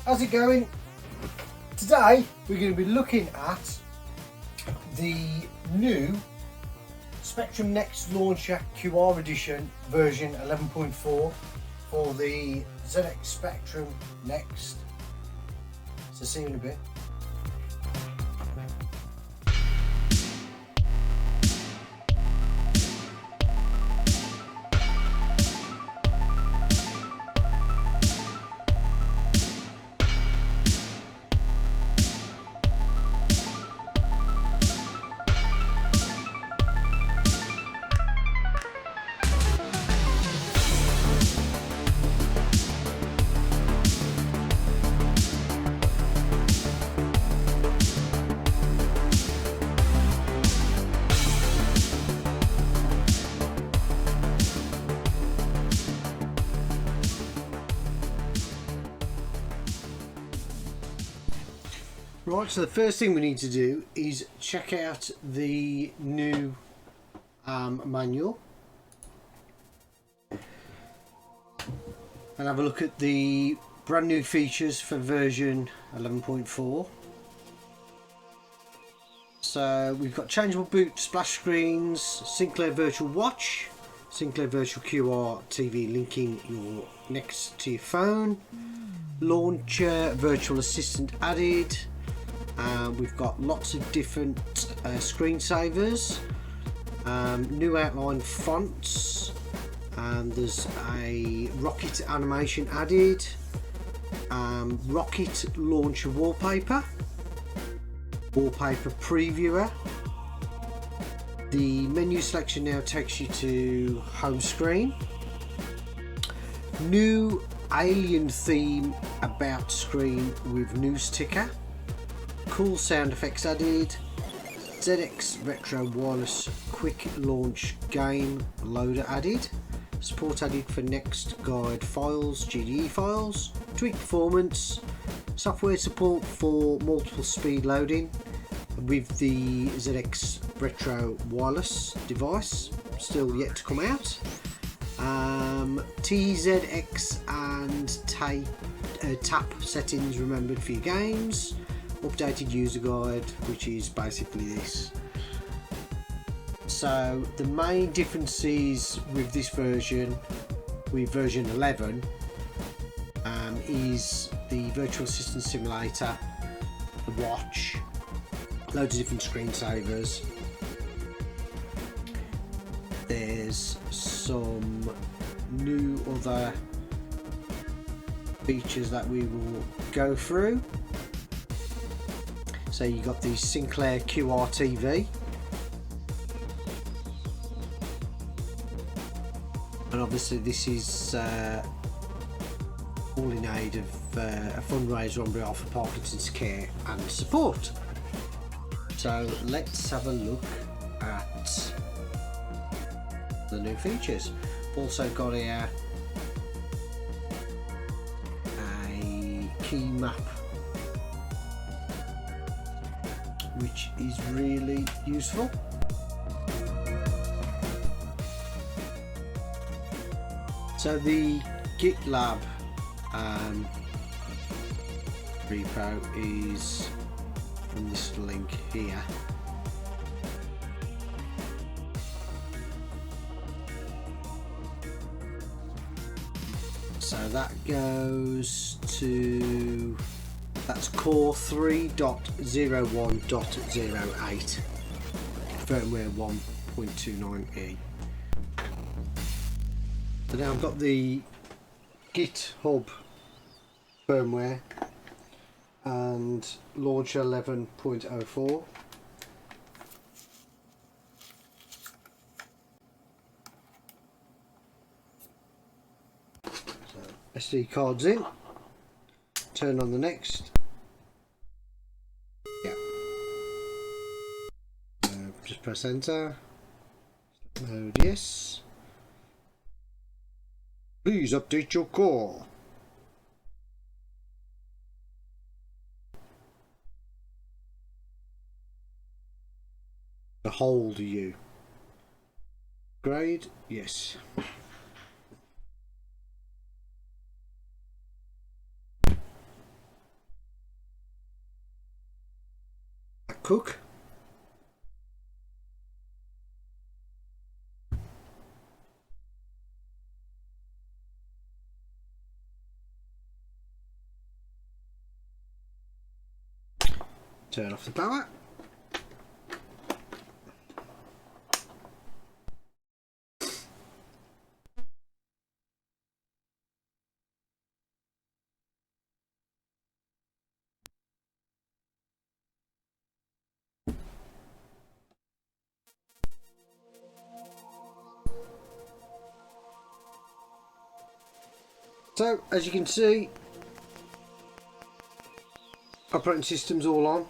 How's it going? Today we're going to be looking at the new Spectrum Next Launcher QR Edition version 11.4 for the Zx Spectrum Next. So see you in a bit. Right, so the first thing we need to do is check out the new manual and have a look at the brand new features for version 11.4. So we've got changeable boot splash screens, Sinclair virtual watch, Sinclair virtual QR TV linking your Next to your phone, launcher virtual assistant added. We've got lots of different screensavers, new outline fonts, there's a rocket animation added, rocket launcher wallpaper previewer. The menu selection now takes you to home screen. New alien theme about screen with news ticker. Cool sound effects added. ZX Retro Wireless Quick Launch Game Loader added. Support added for Next Guide files, GDE files. Tweak performance. Software support for multiple speed loading with the ZX Retro Wireless device. Still yet to come out. TZX and tap settings remembered for your games. Updated user guide, which is basically this. So the main differences with this version, with version 11, is the virtual assistant simulator, the watch, loads of different screensavers. There's some new other features that we will go through. So you got the Sinclair QR TV, and obviously this is all in aid of a fundraiser on behalf of Parkinson's Care and Support. So let's have a look at the new features. We've also got here a key map, which is really useful. So the GitLab repo is from this link here. So that goes to, that's core 3.01.08, firmware 1.29e. So now I've got the GitHub firmware and launcher 11.04. So SD cards in, turn on the next. Yeah. Just press enter. Mode yes. Please update your core. Hold you. Grade, yes. cook. Turn off the power. So, as you can see, operating system's all on.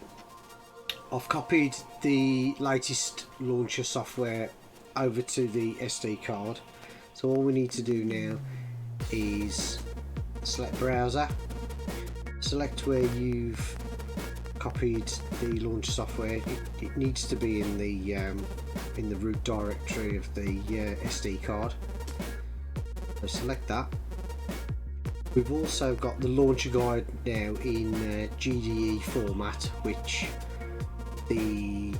I've copied the latest launcher software over to the SD card. So all we need to do now is select browser, select where you've copied the launcher software. It needs to be in the root directory of the SD card. So select that. We've also got the launcher guide now in GDE format, which the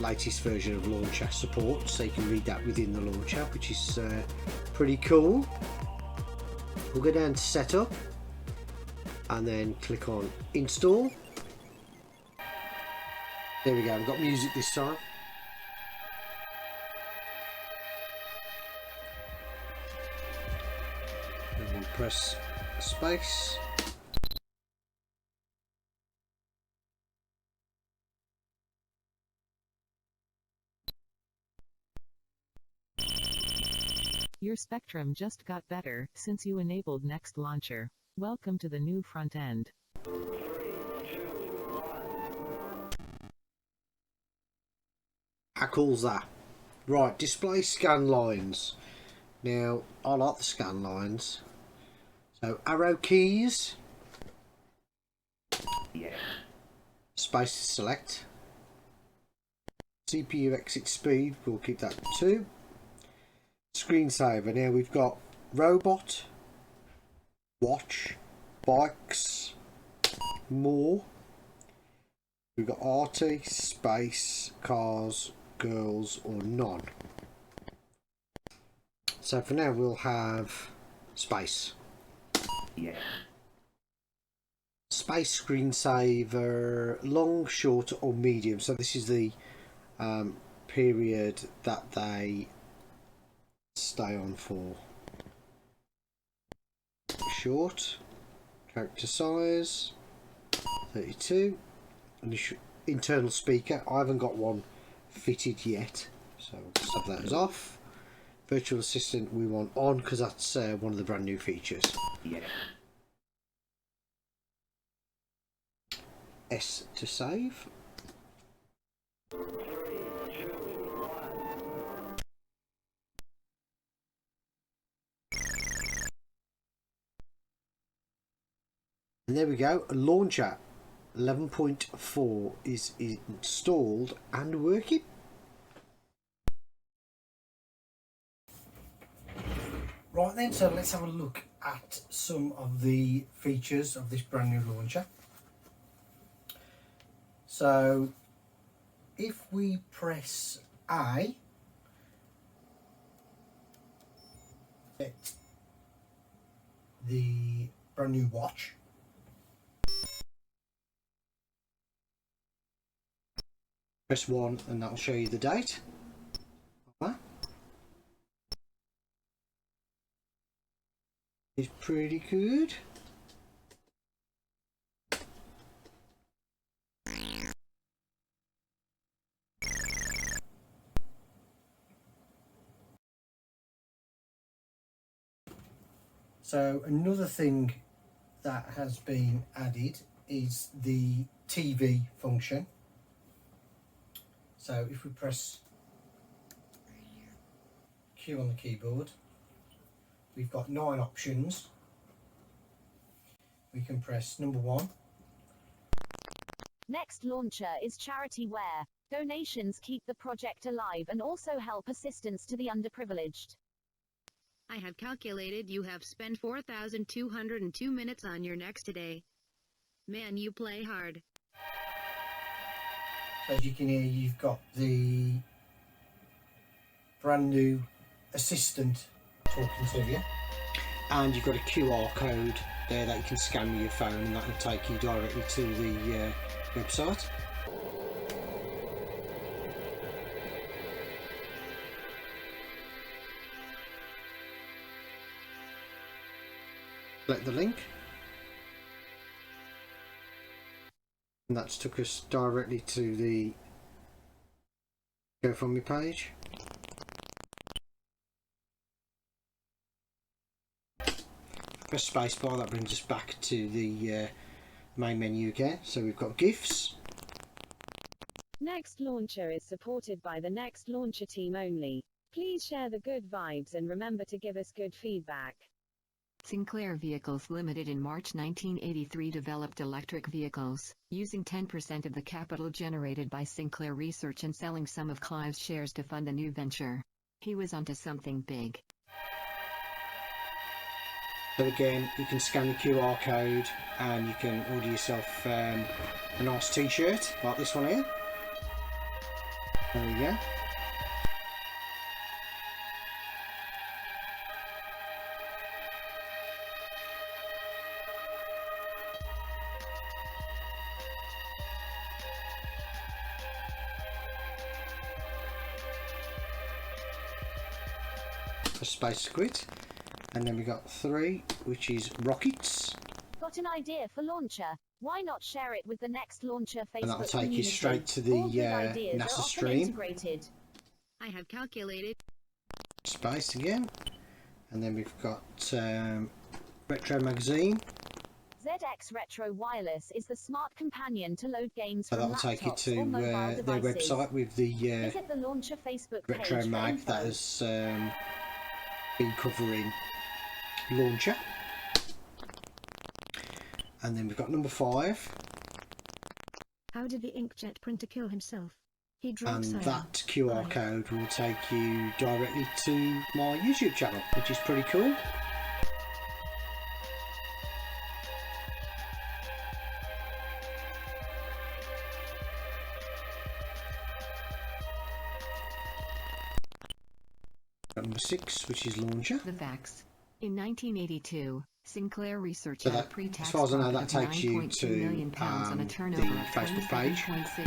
latest version of launcher supports, so you can read that within the launcher, which is pretty cool. We'll go down to setup and then click on install. There we go, we've got music this time. And we'll press space. Your Spectrum just got better since you enabled Next Launcher. Welcome to the new front end. 3, 2, 1. How cool's that? Right, display scan lines. Now, I like the scan lines. So, arrow keys. Yeah. Space to select. CPU exit speed, we'll keep that 2. Screensaver, now we've got robot, watch, bikes, more. We've got RT, space, cars, girls, or none. So for now we'll have space. Yeah. Space screensaver, long, short, or medium. So this is the period that they stay on for. Short, character size 32, internal speaker. I haven't got one fitted yet, so we'll just have that as off. Virtual assistant we want on because that's one of the brand new features. Yeah. S to save. 3, 2, 1. And there we go, launcher 11.4 is installed and working. Right then, so let's have a look at some of the features of this brand new launcher. So if we press A, get the brand new watch. Press 1 and that'll show you the date. It's pretty good. So another thing that has been added is the TV function. So if we press Q on the keyboard, we've got 9 options. We can press number 1. Next Launcher is charity wear. Donations keep the project alive and also help assistance to the underprivileged. I have calculated you have spent 4,202 minutes on your Next today. Man, you play hard. As you can hear, you've got the brand new assistant talking to you, and you've got a QR code there that you can scan with your phone, and that will take you directly to the website. Select the link, and that's took us directly to the GoFundMe page. Press spacebar, that brings us back to the main menu again. So we've got gifts. Next Launcher is supported by the Next Launcher team only. Please share the good vibes and remember to give us good feedback. Sinclair Vehicles Limited in March 1983 developed electric vehicles, using 10% of the capital generated by Sinclair Research and selling some of Clive's shares to fund the new venture. He was onto something big. So again, you can scan the QR code and you can order yourself a nice t-shirt like this one here. There we go. Press space to quit. And then we got 3, which is rockets. Got an idea for launcher? Why not share it with the Next Launcher Facebook And that'll take community? you straight to the All good ideas NASA are often stream. integrated. I have calculated. Space again. And then we've got Retro Magazine. ZX Retro Wireless is the smart companion to load games So from that'll take you laptops to or mobile their devices. website with the Visit the Launcher Facebook page Retro for Mag info. that has been covering Launcher. And then we've got number 5. How did the inkjet printer kill himself? He drank And cyan. that QR Aye. code will take you directly to my YouTube channel, which is pretty cool. Number 6, which is Launcher. The facts. In 1982, Sinclair Research So had a that, pre-tax as far as I know, profit that of takes you 9.2 to million pounds on a the turnover of Facebook page. 27.6.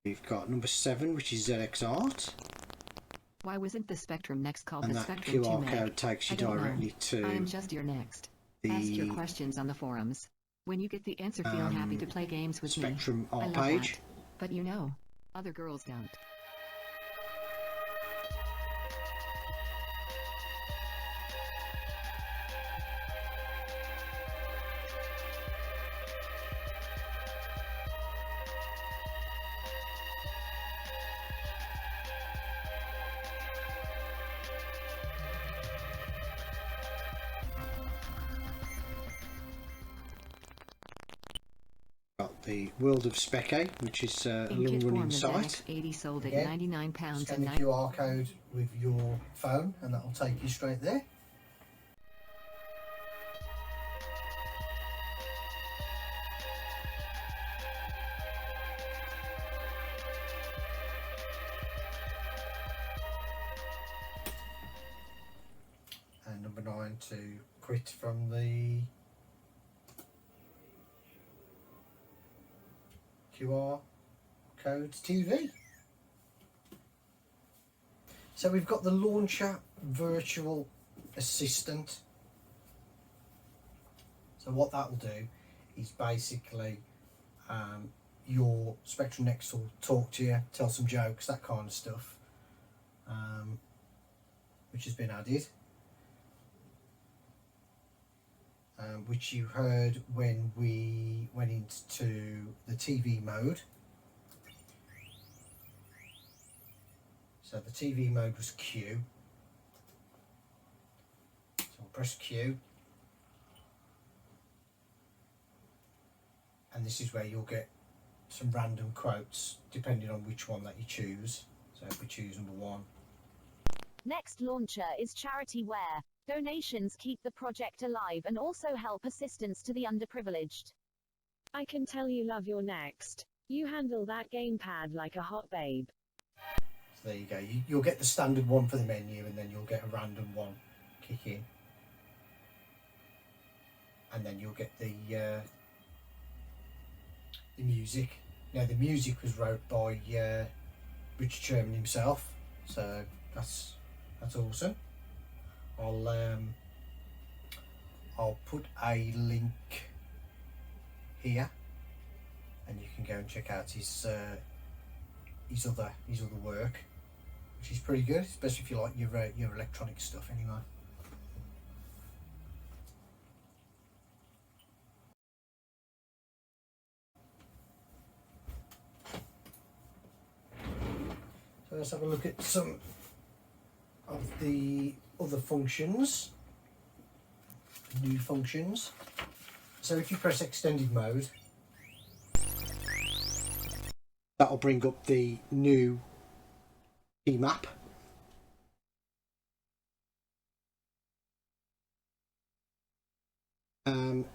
We've got number 7, which is ZX Art. Why wasn't the Spectrum Next called And the that Spectrum QR 2 code takes you I don't know. directly to I am just your next. Ask your the questions on the forums. When you get the answer, feel happy to play games with me. Spectrum I Art love page. that. But you know, other girls don't. Got the World of Spec A, which is a In kit form, long-running the site. ZX80 sold at Again, £99 Scan and the 9 QR code with your phone, and that will take you straight there. And number 9 to quit from the QR codes TV. So we've got the Launcher virtual assistant. So what that will do is basically your Spectrum Next will talk to you, tell some jokes, that kind of stuff, which has been added. Which you heard when we went into the TV mode. So the TV mode was Q. So we'll press Q. And this is where you'll get some random quotes depending on which one that you choose. So So if we choose number 1. Next launcher is charity ware. Donations keep the project alive and also help assistance to the underprivileged. I can tell you love your Next. You handle that gamepad like a hot babe. So there you go. You'll get the standard one for the menu, and then you'll get a random one kick in. And then you'll get the music. Now the music was wrote by Szerman himself, so that's awesome. I'll put a link here, and you can go and check out his other work, which is pretty good, especially if you like your electronic stuff anyway. So let's have a look at some of the other functions, new functions. So if you press extended mode, that'll bring up the new key map.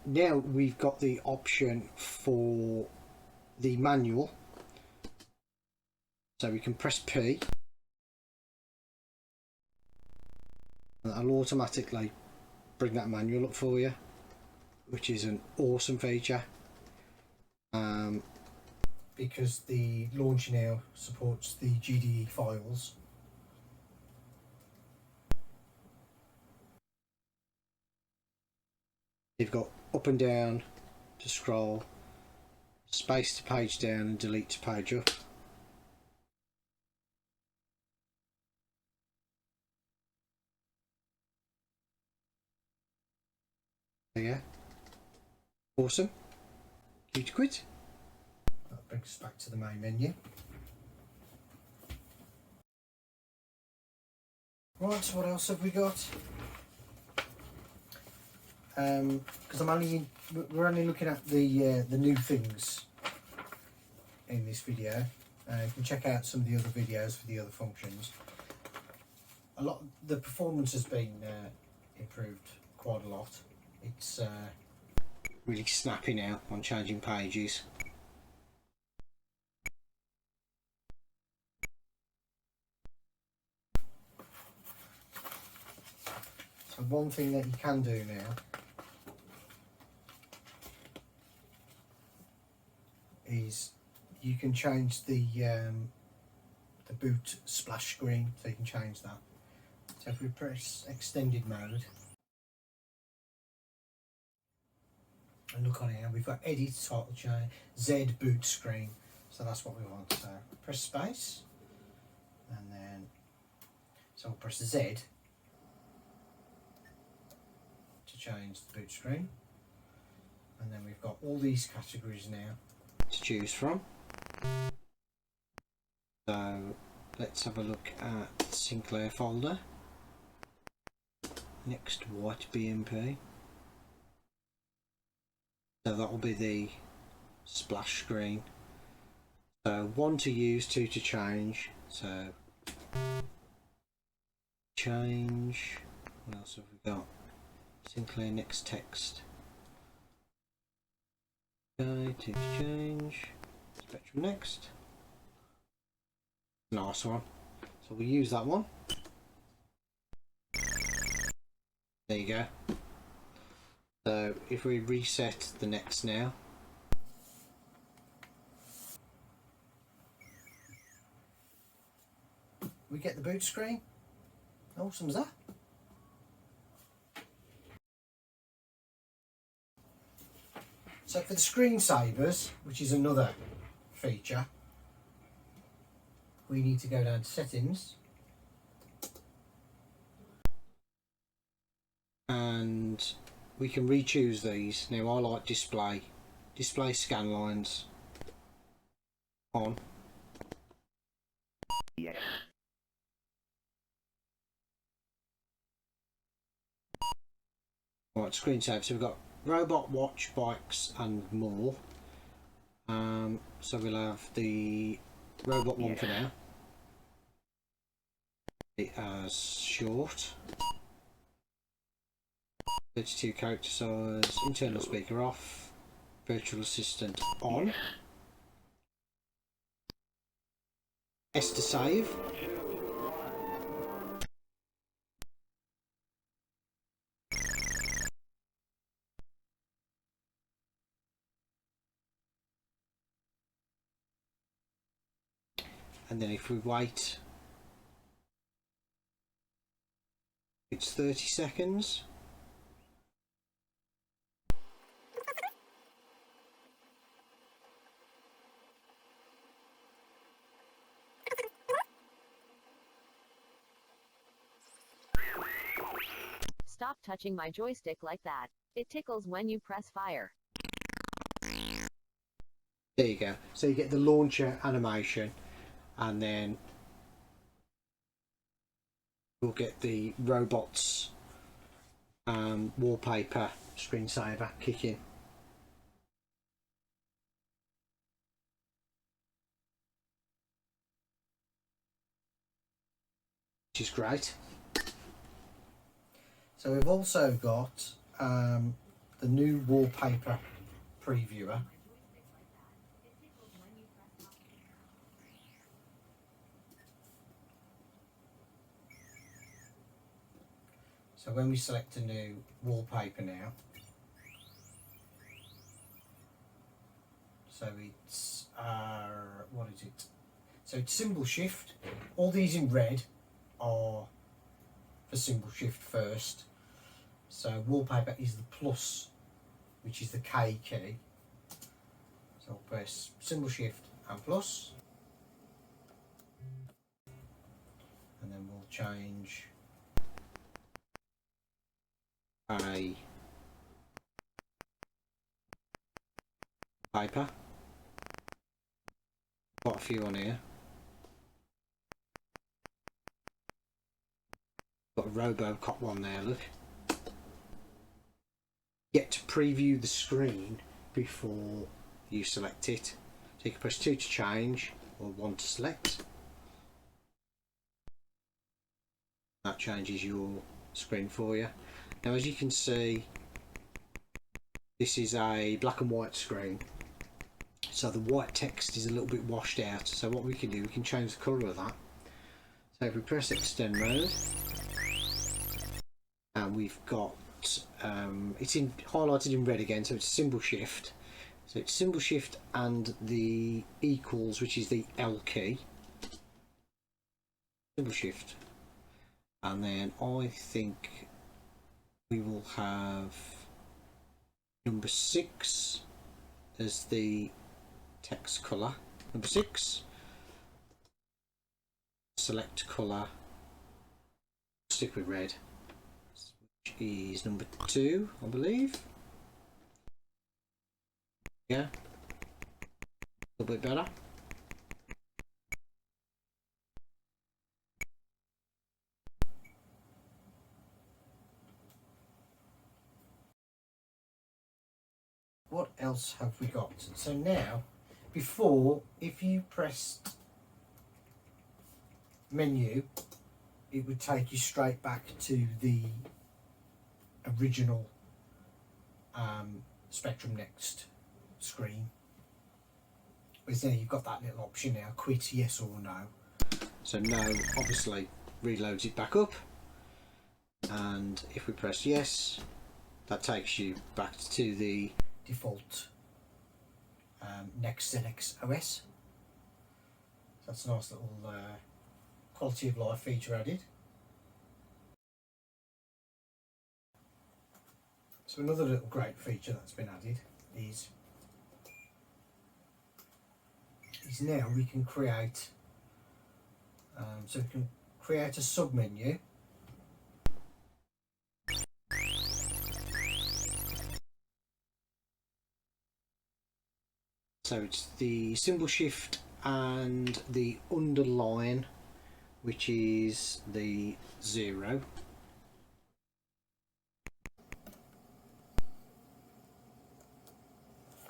Now we've got the option for the manual, so we can press P and that'll automatically bring that manual up for you, which is an awesome feature. Because the launcher now supports the GDE files. You've got up and down to scroll, space to page down, and delete to page up. There you go. Awesome. Q to quit. That brings us back to the main menu. Right, so what else have we got? Because we're only looking at the new things in this video. You can check out some of the other videos for the other functions. The performance has been improved quite a lot. It's really snappy now on changing pages. So one thing that you can do now is you can change the boot splash screen, so you can change that. So if we press extended mode and look on here, we've got edit title change, Z boot screen, so that's what we want. So press space, and then so we'll press Z to change the boot screen, and then we've got all these categories now to choose from. So let's have a look at Sinclair folder. Next white BMP. So that will be the splash screen. So 1 to use, 2 to change. So change. What else have we got? Sinclair Next text. Okay, 2 to change. Spectrum Next. Nice one. So we'll use that one. There you go. So if we reset the Next now, we get the boot screen. Awesome as that. So for the screensavers, which is another feature, we need to go down to settings, and we can re-choose these. Now I like display scan lines on. Yes. Right, screensaver. So we've got robot, watch, bikes and more. So we'll have the robot one for now. it as short. 32 character size, internal speaker off, virtual assistant on. S to save. And then if we wait, it's 30 seconds. Stop touching my joystick like that. It tickles when you press fire. There you go. So you get the launcher animation, and then we'll get the robots wallpaper screensaver kicking. Which is great. So we've also got the new wallpaper previewer. So when we select a new wallpaper now, so it's what is it? So it's symbol shift. All these in red are for symbol shift first. So wallpaper is the plus, which is the K key. So I'll press symbol shift and plus, and then we'll change a paper. Got a few on here. Got a Robocop one there, look. Get to preview the screen before you select it. So you can press 2 to change or 1 to select. That changes your screen for you. Now as you can see, this is a black and white screen. So the white text is a little bit washed out. So what we can do, we can change the colour of that. So if we press extend mode, and we've got it's in highlighted in red again, so it's symbol shift. So it's symbol shift and the equals, which is the L key. Symbol shift, and then I think we will have number 6 as the text colour. Number 6. Select colour. Stick with red. Which is number 2, I believe. Yeah. A little bit better. What else have we got? So now, before, if you pressed menu, it would take you straight back to the original Spectrum Next screen. Whereas now you've got that little option now, quit yes or no. So no obviously reloads it back up, and if we press yes, that takes you back to the default Next Zx OS. So that's a nice little quality of life feature added. So another little great feature that's been added is now we can create so we can create a sub menu. So it's the symbol shift and the underline, which is the 0.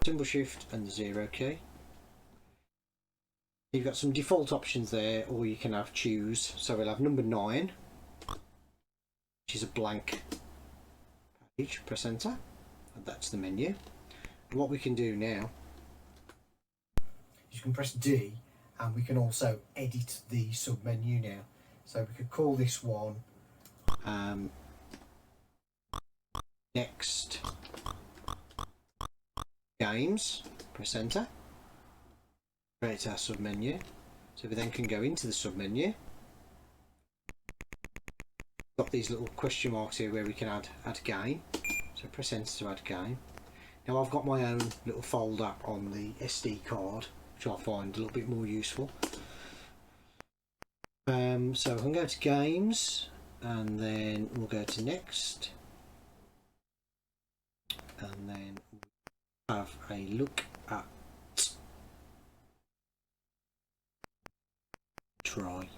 Symbol shift and the 0 key. You've got some default options there, or you can have choose. So we'll have number 9, which is a blank page. Press enter, and that's the menu. And what we can do now, you can press D, and we can also edit the sub menu now. So we could call this one Next Games. Press enter. Create our sub menu. So we then can go into the sub menu. Got these little question marks here where we can add game. So press enter to add game. Now I've got my own little folder on the SD card, which I find a little bit more useful. So I can go to games, and then we'll go to next, and then we'll have a look at try.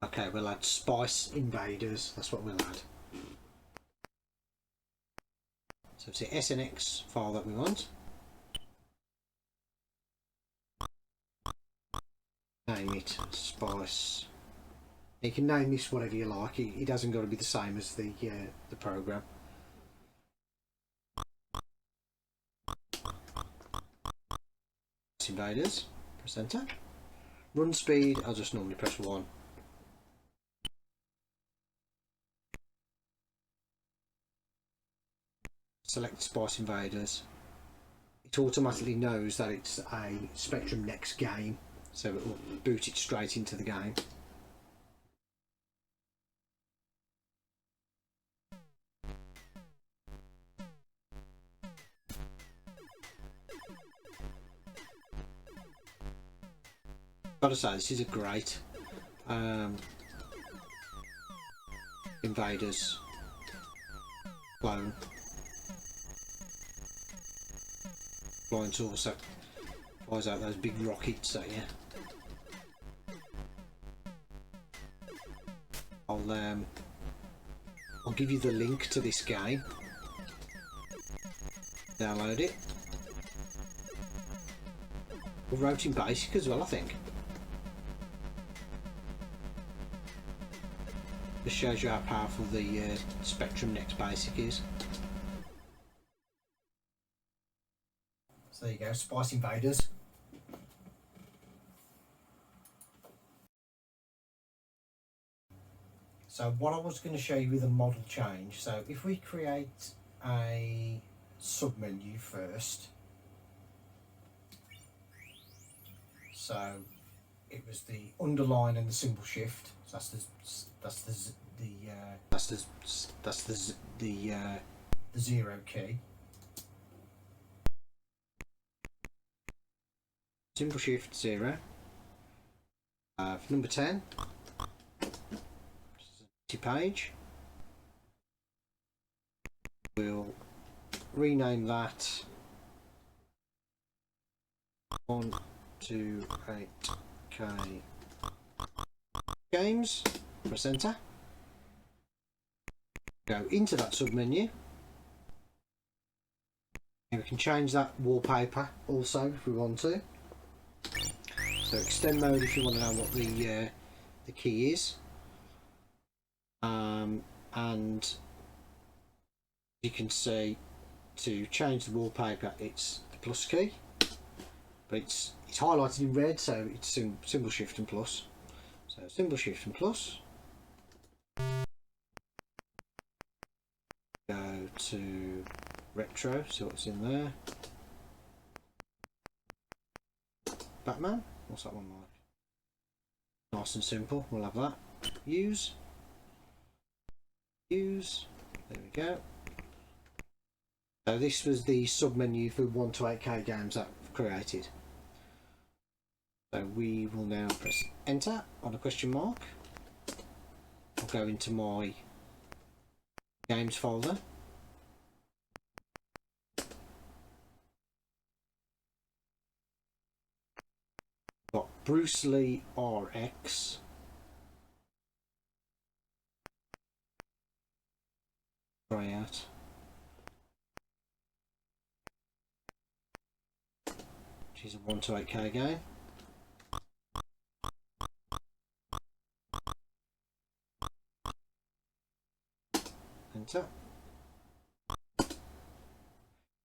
Okay, we'll add Spice Invaders, that's what we'll add. So it's the SNX file that we want. Name it Spice. You can name this whatever you like, it hasn't got to be the same as the program. Invaders, press enter. Run speed, I'll just normally press 1. Select Spice Invaders. It automatically knows that it's a Spectrum Next game, so it will boot it straight into the game. Gotta say, this is a great Invaders clone. Flying saucer fires out those big rockets at you. I'll give you the link to this game. Download it. We'll wrote in BASIC as well, I think. This shows you how powerful the Spectrum Next BASIC is. So there you go, Spice Invaders. So what I was going to show you with a model change, so if we create a submenu first, so it was the underline and the symbol shift, so that's the 0 key. Symbol shift 0. Number 10. Page. We'll rename that 128K games. Press enter. Go into that submenu. And we can change that wallpaper also if we want to. So extend mode if you want to know what the key is. And you can see to change the wallpaper it's the plus key, but it's highlighted in red, so it's symbol shift and plus. So symbol shift and plus. Go to retro, see what's in there. Batman, what's that one like? Nice and simple, we'll have that. Use, there we go. So this was the submenu for 1 to 8K games that I've created. So we will now press enter on a question mark. I'll go into my games folder. Bruce Lee RX. Try out. Which is a 1 to 8K game. Enter.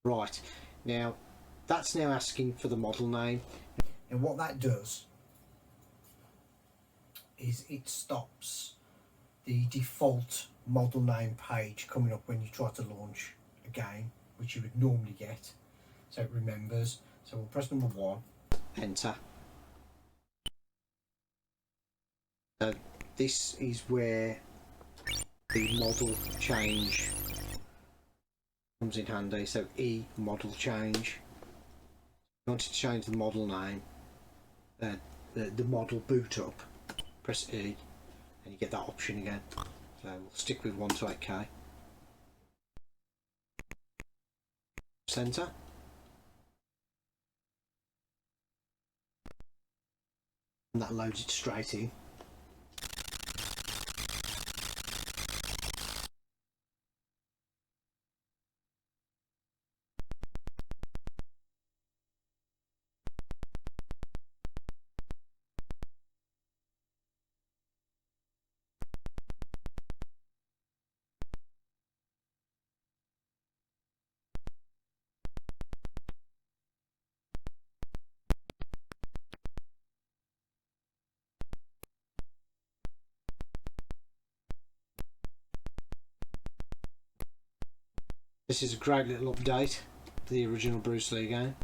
Right, now that's now asking for the model name, and what that does is it stops the default model name page coming up when you try to launch a game, which you would normally get, so it remembers. So we'll press number 1, enter. So this is where the model change comes in handy. So E, model change. If you wanted to change the model name, the model boot up, press E and you get that option again. So we'll stick with 1 to 8K. Center. And that loads it straight in. This is a great little update to the original Bruce Lee game.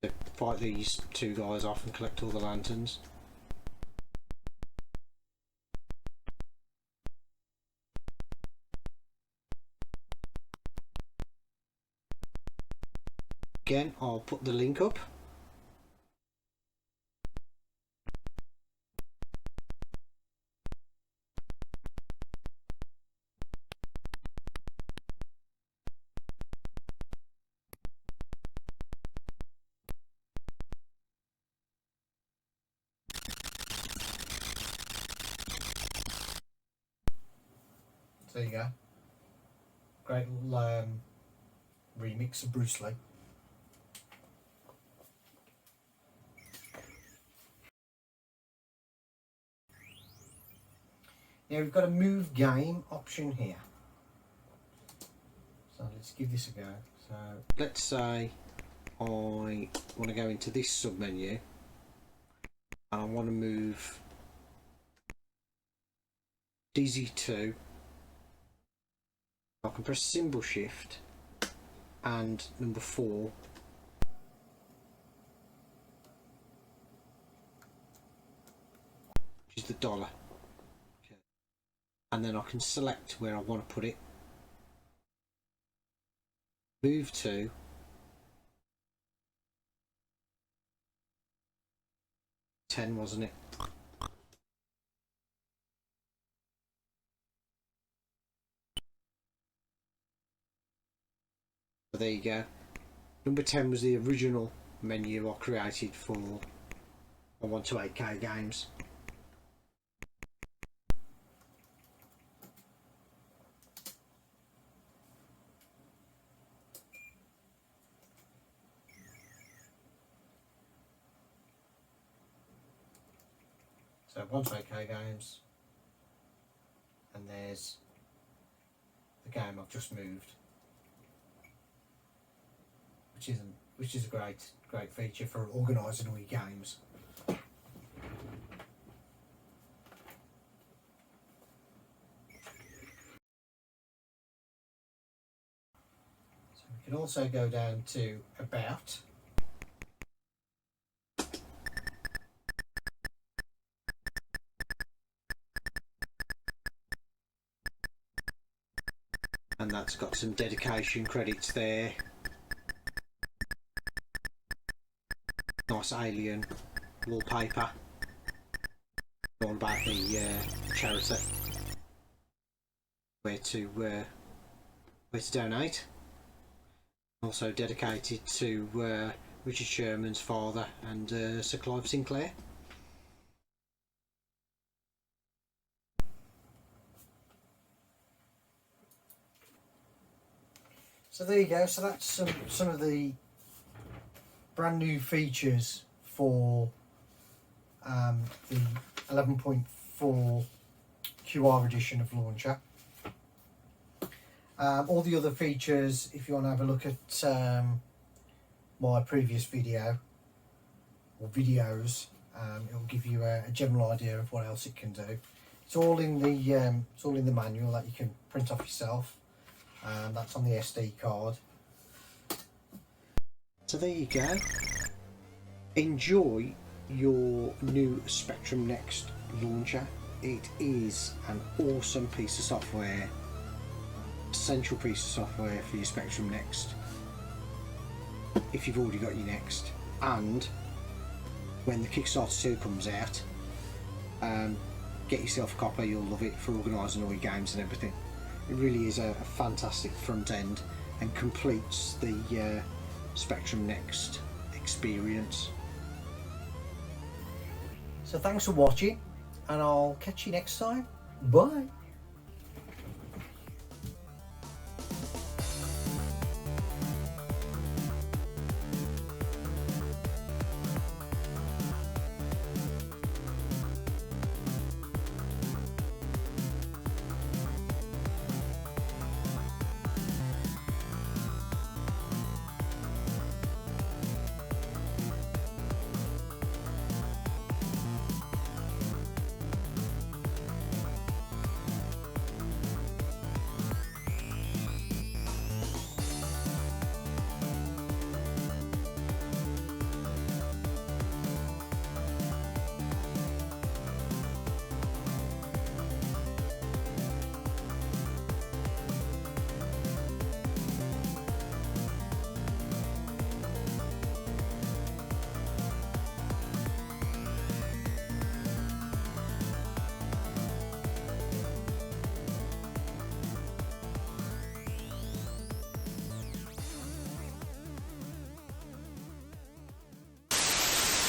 To fight these two guys off and collect all the lanterns. Again, I'll put the link up. There you go. Great little remix of Bruce Lee. Now we've got a move game option here. So let's give this a go. So let's say I want to go into this sub menu and I want to move DZ2. I can press symbol shift and number 4. Which is the dollar. And then I can select where I want to put it. Move to. $10, wasn't it? So there you go. Number 10 was the original menu I created for my 1 to 8K games. So 1 to 8K games, and there's the game I've just moved, which is a great feature for organising all your games. So we can also go down to About. And that's got some dedication credits there. nice alien wallpaper. All about the charity. Where to donate. Also dedicated to Richard Sherman's father and Sir Clive Sinclair. So there you go. So that's some of the brand new features for the 11.4 QR edition of Launcher. All the other features, if you want to have a look at my previous video or videos, it will give you a general idea of what else it can do. It's all in the manual that you can print off yourself. That's on the SD card. So there you go. Enjoy your new Spectrum Next launcher. It is an awesome piece of software, essential piece of software for your Spectrum Next if you've already got your Next, and when the Kickstarter 2 comes out, get yourself a copy. You'll love it for organising all your games and everything. It really is a fantastic front end and completes the Spectrum Next experience. So thanks for watching, and I'll catch you next time. Bye.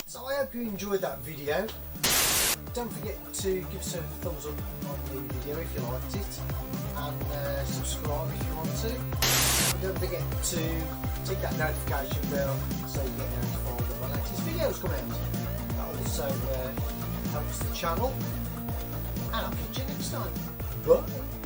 So I hope you enjoyed that video. Don't forget to give us a thumbs up on the video if you liked it, and subscribe if you want to. And don't forget to tick that notification bell so you get notified when my latest videos come out. That also helps the channel, and I'll catch you next time. Bye.